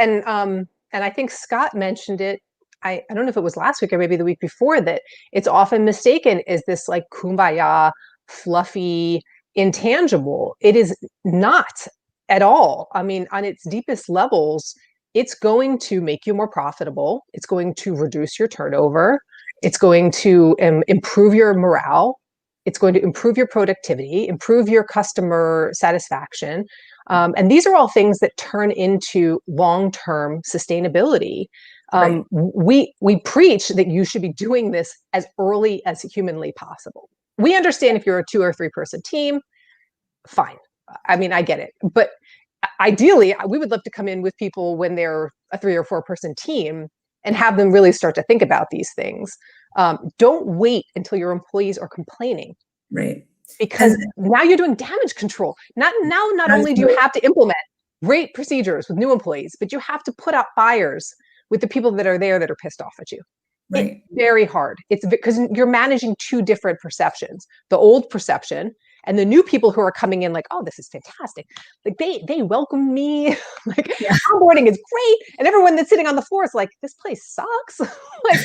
D: and I think Scott mentioned it, I don't know if it was last week or maybe the week before, that it's often mistaken as this like kumbaya, fluffy, intangible. It is not at all. I mean, on its deepest levels, it's going to make you more profitable. It's going to reduce your turnover. It's going to improve your morale. It's going to improve your productivity, improve your customer satisfaction. And these are all things that turn into long-term sustainability.
A: Right.
D: We preach that you should be doing this as early as humanly possible. We understand if you're a 2 or 3 person team, fine. I mean, I get it. But ideally, we would love to come in with people when they're a 3 or 4 person team and have them really start to think about these things. Don't wait until your employees are complaining.
A: Right.
D: Because now you're doing damage control. Not only do you have to implement great procedures with new employees, but you have to put out fires with the people that are there that are pissed off at you.
A: Right.
D: It's very hard. It's because you're managing 2 different perceptions: the old perception and the new people who are coming in like, oh, this is fantastic. Like they welcome me. Like onboarding is great. And everyone that's sitting on the floor is like, this place sucks. Like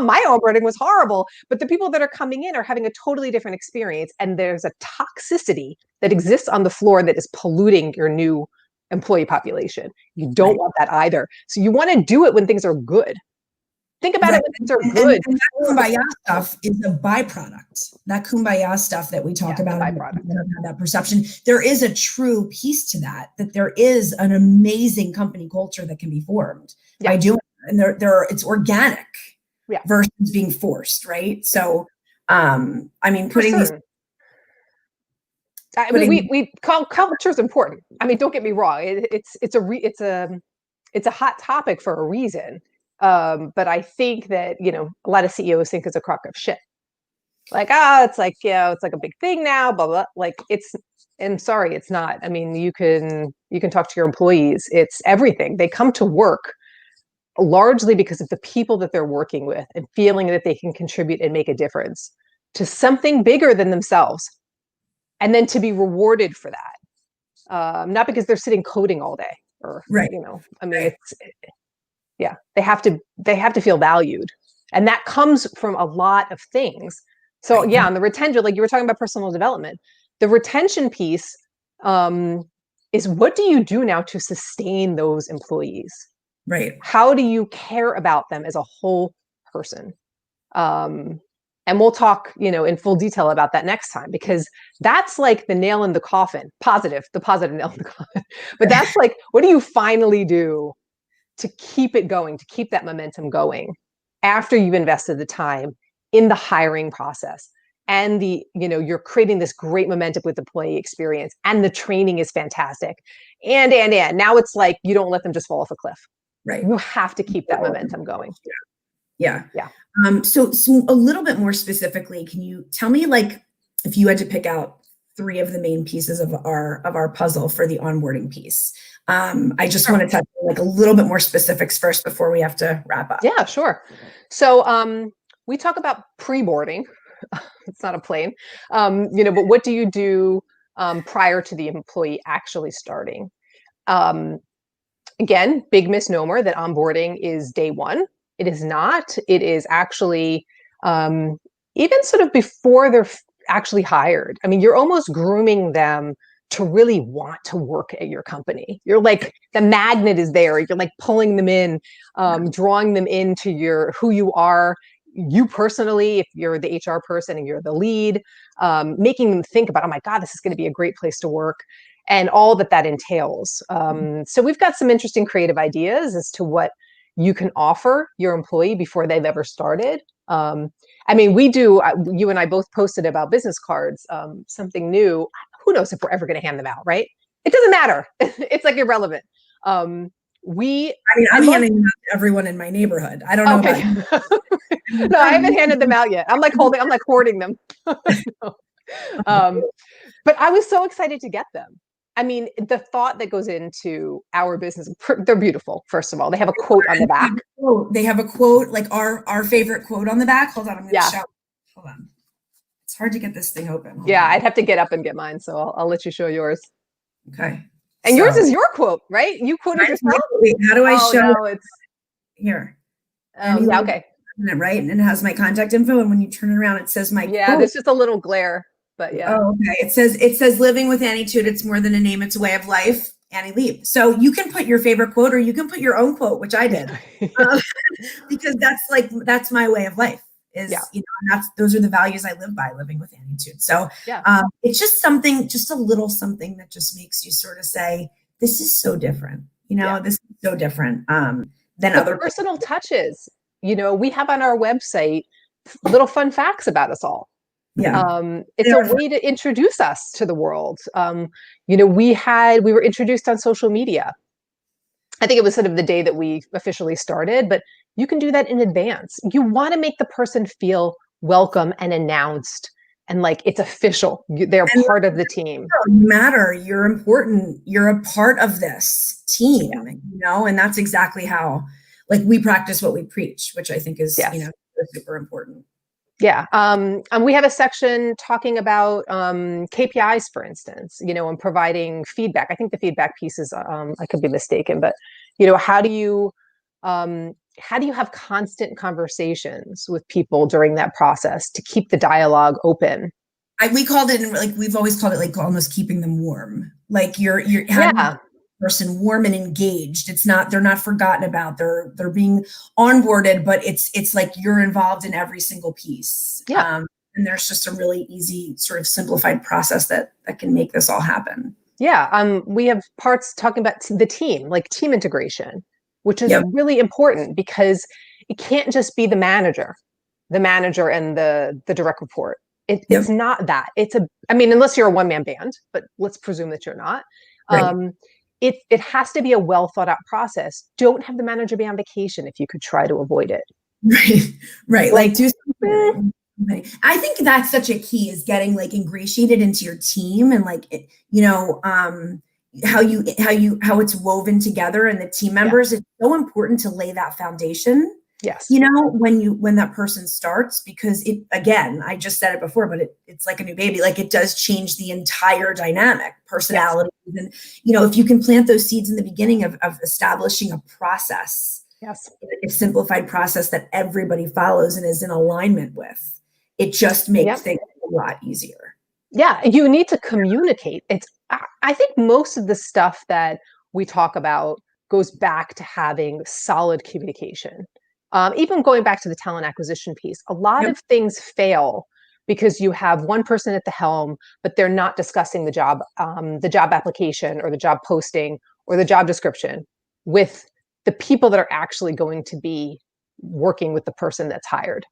D: my onboarding was horrible. But the people that are coming in are having a totally different experience. And there's a toxicity that exists on the floor that is polluting your new employee population. You don't want that either. So you want to do it when things are good. Think about it when things are good.
A: And that kumbaya stuff is a byproduct. That kumbaya stuff that we talk about, that perception, there is a true piece to that there is an amazing company culture that can be formed by doing it. And it's organic versus being forced, right? So, I mean,
D: we call culture is important. I mean, don't get me wrong. It's a hot topic for a reason. But I think that, a lot of CEOs think it's a crock of shit. Like, it's like, it's like a big thing now, blah, blah. Like and sorry, it's not. I mean, you can talk to your employees. It's everything. They come to work largely because of the people that they're working with and feeling that they can contribute and make a difference to something bigger than themselves. And then to be rewarded for that. Not because they're sitting coding all day or, I mean, they have to feel valued. And that comes from a lot of things. So on the retention, like you were talking about personal development, the retention piece is what do you do now to sustain those employees?
A: Right.
D: How do you care about them as a whole person? And we'll talk, in full detail about that next time, because that's like the nail in the coffin, the positive nail in the coffin. But that's like, what do you finally do to keep it going, to keep that momentum going after you've invested the time in the hiring process and you're creating this great momentum with employee experience and the training is fantastic. And now it's like, you don't let them just fall off a cliff.
A: Right.
D: You have to keep that momentum going.
A: Yeah. So a little bit more specifically, can you tell me, like, if you had to pick out 3 of the main pieces of our puzzle for the onboarding piece? I just want to touch like a little bit more specifics first before we have to wrap up.
D: Yeah, sure. So we talk about pre-boarding. It's not a plane, but what do you do prior to the employee actually starting? Again, big misnomer that onboarding is day 1. It is not. It is actually even sort of before they're actually hired. I mean, you're almost grooming them to really want to work at your company. You're like, the magnet is there. You're like pulling them in, drawing them into who you are, you personally, if you're the HR person and you're the lead, making them think about, oh my God, this is going to be a great place to work, and all that entails. So we've got some interesting creative ideas as to what you can offer your employee before they've ever started. I mean, we do, you and I both posted about business cards, something new. Who knows if we're ever going to hand them out, right? It doesn't matter. It's like irrelevant.
A: I'm handing them out to everyone in my neighborhood. I don't know about you.
D: No, I haven't handed them out yet. I'm like hoarding them. No. But I was so excited to get them. I mean, the thought that goes into our business, they're beautiful. First of all, they have a quote on the back.
A: They have a quote, like our favorite quote on the back. Hold on, I'm going to show. Hold on. It's hard to get this thing open. Hold on.
D: I'd have to get up and get mine. So I'll let you show yours.
A: Okay.
D: And yours is your quote, right? You quoted yourself.
A: Wait, how do I show?
D: No, it's
A: here.
D: Yeah, okay.
A: Right, and it has my contact info, and when you turn it around, it says my quote.
D: There's just a little glare, but yeah.
A: Oh, okay. It says living with Annie-tude. It's more than a name; it's a way of life. Annie Leib. So you can put your favorite quote, or you can put your own quote, which I did, because that's my way of life. Those are the values I live by, living with Annie-tude. So it's just a little something that just makes you sort of say, this is so different. This is so different. than
D: the
A: other
D: personal touches. We have on our website little fun facts about us all.
A: Yeah.
D: It's a way to introduce us to the world. We were introduced on social media. I think it was sort of the day that we officially started, but you can do that in advance. You want to make the person feel welcome and announced and like it's official. They're part of the team.
A: You matter. You're important. You're a part of this team, and that's exactly how, like, we practice what we preach, which I think is, super important.
D: Yeah. And we have a section talking about KPIs, for instance, and providing feedback. I think the feedback piece is, I could be mistaken, but, how do you have constant conversations with people during that process to keep the dialogue open?
A: We've always called it like almost keeping them warm. Like you're having the person warm and engaged. They're not forgotten about. They're being onboarded, but it's like you're involved in every single piece.
D: Yeah.
A: And there's just a really easy sort of simplified process that can make this all happen.
D: Yeah. We have parts talking about the team, like team integration, which is really important because it can't just be the manager and the direct report. It's not that. Unless you're a one-man band, but let's presume that you're not. Right. It has to be a well thought out process. Don't have the manager be on vacation if you could try to avoid it.
A: Right. Like do something. I think that's such a key, is getting like ingratiated into your team and like, how it's woven together and the team members. It's so important to lay that foundation.
D: Yes.
A: When that person starts, because I just said it before, but it's like a new baby. Like it does change the entire dynamic, personality. Yes. And, if you can plant those seeds in the beginning of establishing a process, a simplified process that everybody follows and is in alignment with, it just makes things a lot easier.
D: Yeah. You need to communicate. I think most of the stuff that we talk about goes back to having solid communication. Even going back to the talent acquisition piece, a lot of things fail because you have one person at the helm, but they're not discussing the job application or the job posting or the job description with the people that are actually going to be working with the person that's hired.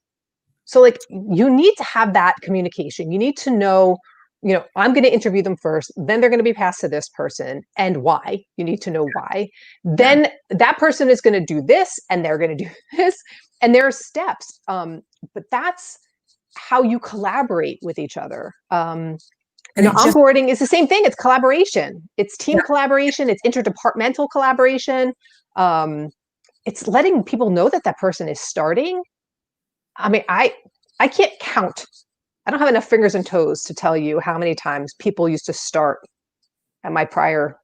D: So like you need to have that communication. You need to know, I'm going to interview them first, then they're going to be passed to this person, and why. You need to know why. Then that person is going to do this and they're going to do this. And there are steps. But that's how you collaborate with each other. And onboarding is the same thing. It's collaboration. It's team collaboration. It's interdepartmental collaboration. It's letting people know that person is starting. I can't count. I don't have enough fingers and toes to tell you how many times people used to start at my prior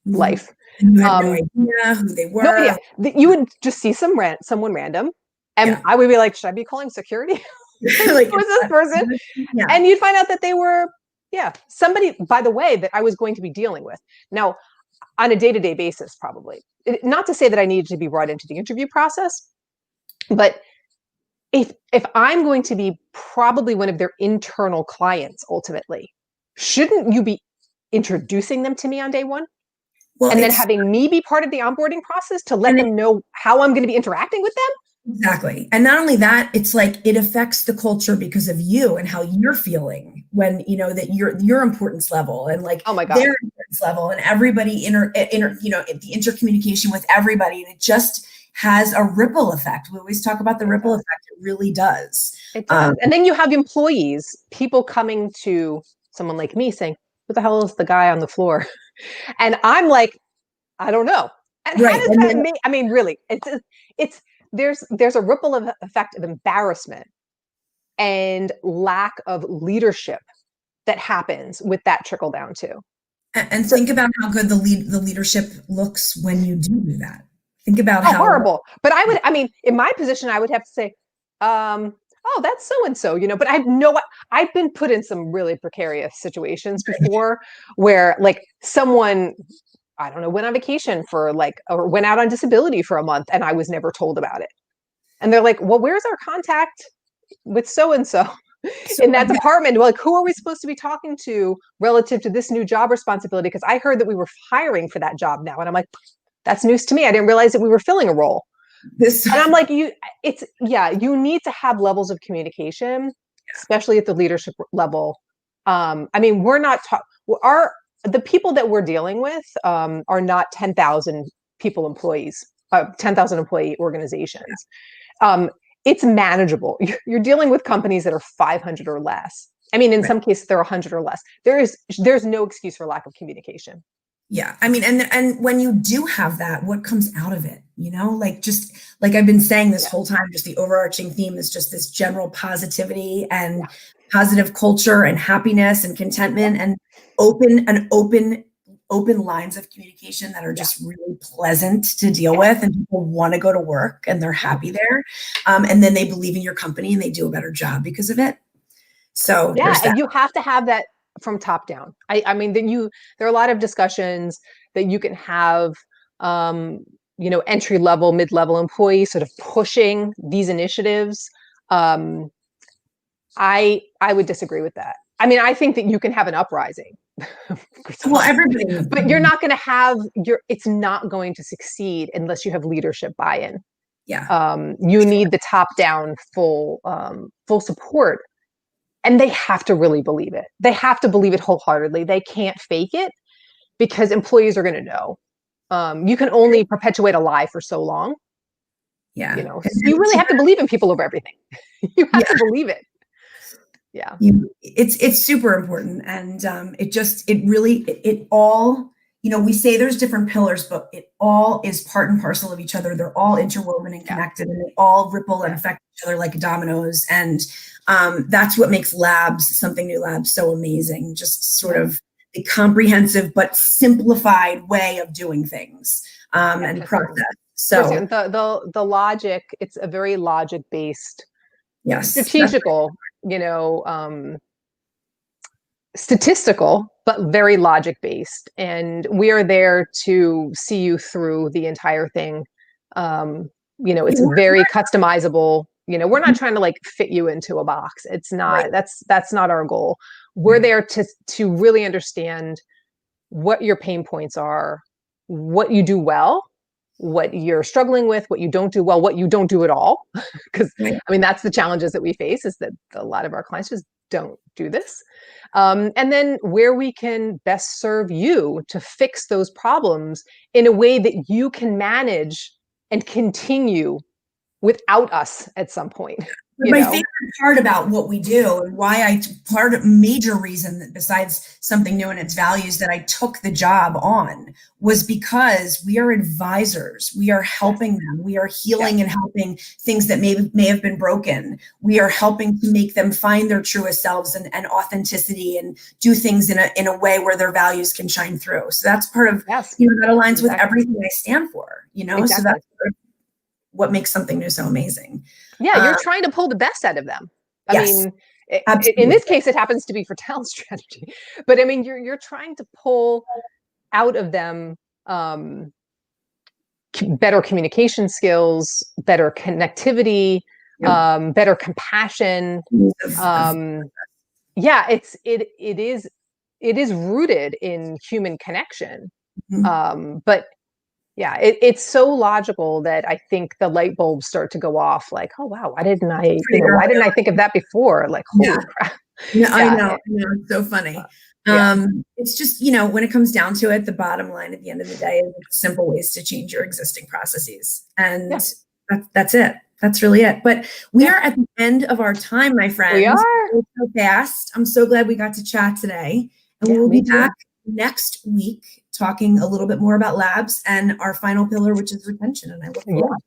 D: life.
A: And you had no idea who they were.
D: No idea. You would just see someone random, and I would be like, "Should I be calling security? Like, who is this person?" Yeah. And you'd find out that they were, somebody, by the way, that I was going to be dealing with. Now, on a day-to-day basis, probably. Not to say that I needed to be brought into the interview process, but if I'm going to be probably one of their internal clients ultimately, shouldn't you be introducing them to me on day one? Well, and then having me be part of the onboarding process to let them know how I'm going to be interacting with them?
A: Exactly. And not only that, it's like it affects the culture because of you and how you're feeling when, that your importance level and like their importance level and everybody the intercommunication with everybody. And it just has a ripple effect. We always talk about the ripple effect. It really does.
D: It does. And then you have employees, people coming to someone like me saying, "Who the hell is the guy on the floor?" And I'm like, "I don't know." And how does that make? Really, there's a ripple effect of embarrassment and lack of leadership that happens with that trickle down too.
A: And think about how good the leadership looks when you do that. Think about how
D: horrible. But in my position, I would have to say, "Oh, that's so-and-so," but I've been put in some really precarious situations before where like someone, I don't know, went on vacation or went out on disability for a month and I was never told about it. And they're like, "Well, where's our contact with so-and-so in that department? Like, who are we supposed to be talking to relative to this new job responsibility? Because I heard that we were hiring for that job now." And I'm like, That's news to me. I didn't realize that we were filling a role. And I'm like, you need to have levels of communication, especially at the leadership level. I mean, we're not the people that we're dealing with are not 10,000 employees, 10,000 employee organizations. It's manageable. You're dealing with companies that are 500 or less. I mean, in some cases, they're 100 or less. There's no excuse for lack of communication.
A: Yeah. I mean, and when you do have that, what comes out of it, like, just like I've been saying this whole time, just the overarching theme is just this general positivity and positive culture and happiness and contentment and open lines of communication that are just really pleasant to deal with, and people want to go to work and they're happy there. And then they believe in your company and they do a better job because of it. So
D: and you have to have that from top down. I mean, there are a lot of discussions that you can have, entry level, mid-level employees sort of pushing these initiatives. I would disagree with that. I mean, I think that you can have an uprising.
A: Well, everybody,
D: but you're not going to have it's not going to succeed unless you have leadership buy-in.
A: Yeah.
D: You need the top down full support. And they have to really believe it. They have to believe it wholeheartedly. They can't fake it because employees are going to know. You can only perpetuate a lie for so long.
A: Yeah.
D: You really have to believe in people over everything. You have to believe it. Yeah.
A: It's super important. And it all, we say there's different pillars, but it all is part and parcel of each other. They're all interwoven and connected, and they all ripple and affect each other like dominoes. And that's what makes Something New Labs so amazing. Just sort of a comprehensive but simplified way of doing things and process. So
D: the logic, it's a very logic-based, strategical, statistical, but very logic-based. And we are there to see you through the entire thing. It's very customizable. We're not trying to fit you into a box. It's not, that's not our goal. We're there to really understand what your pain points are, what you do well, what you're struggling with, what you don't do well, what you don't do at all. Because that's the challenges that we face, is that a lot of our clients just don't do this. And then where we can best serve you to fix those problems in a way that you can manage and continue without us at some point.
A: My favorite part about what we do, and why major reason that besides Something New and its values that I took the job on, was because we are advisors. We are helping them. We are healing and helping things that may have been broken. We are helping to make them find their truest selves and authenticity, and do things in a way where their values can shine through. So that's part of, that aligns with everything I stand for, so that's what makes Something New so amazing.
D: Yeah, you're trying to pull the best out of them. I mean, in this case, it happens to be for talent strategy. But I mean, you're trying to pull out of them better communication skills, better connectivity, better compassion. It is rooted in human connection. But it's so logical that I think the light bulbs start to go off. Like, oh wow, why didn't I think of that before? Like, holy crap!
A: I know, it's so funny. It's just, when it comes down to it, the bottom line at the end of the day is simple ways to change your existing processes, and that's it. That's really it. But we are at the end of our time, my friends.
D: We are
A: so fast. I'm so glad we got to chat today, and we'll be back next week talking a little bit more about labs and our final pillar, which is retention. And I look forward.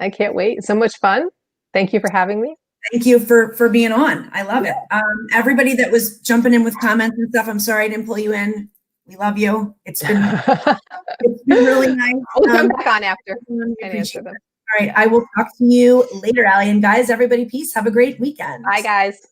D: I can't wait. So much fun. Thank you for having me.
A: Thank you for being on. I love it. Everybody that was jumping in with comments and stuff, I'm sorry I didn't pull you in. We love you. It's been really nice.
D: We'll come back on after and answer them.
A: All right. I will talk to you later, Ali. And guys, everybody, peace. Have a great weekend.
D: Bye, guys.